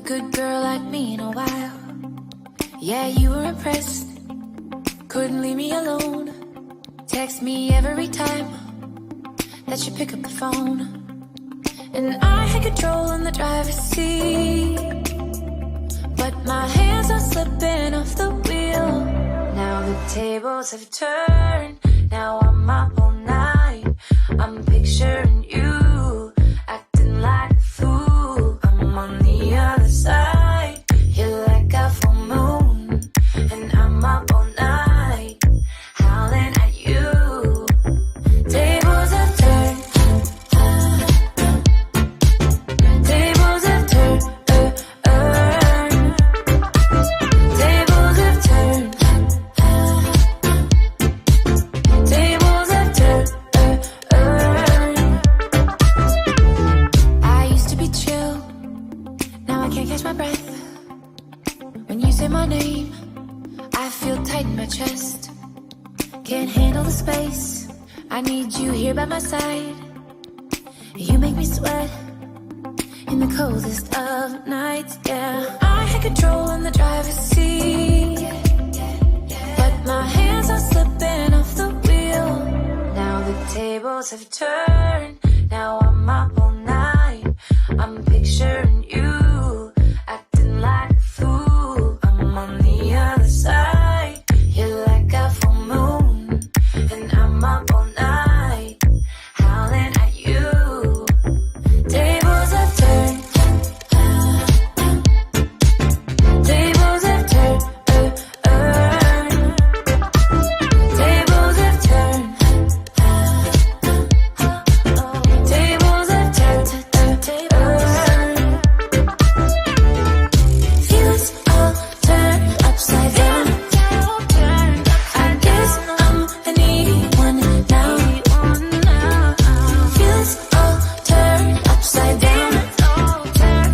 good girl like me in a while. Yeah, you were impressed. Couldn't leave me alone. Text me every time that you pick up the phone. And I had control in the driver's seat, but my hands are slipping off the wheel. Now the tables have turned. Now I'm up all night. I'm picturing you acting like a fool. I'm on the other side. You're like a full moon, and I'm up all night, howling at you. Tables have turned. Tables have turned. Tables have turned. Tables have turned. I used to be chill. Now I can't catch my breath. When you say my name, I feel tight in my chest. Can't handle the space. I need you here by my side. You make me sweat in the coldest of nights, yeah. I had control in the driver's seat, but my hands are slipping off the wheel. Now the tables have turned. Now I'm up all night. I'm picturing you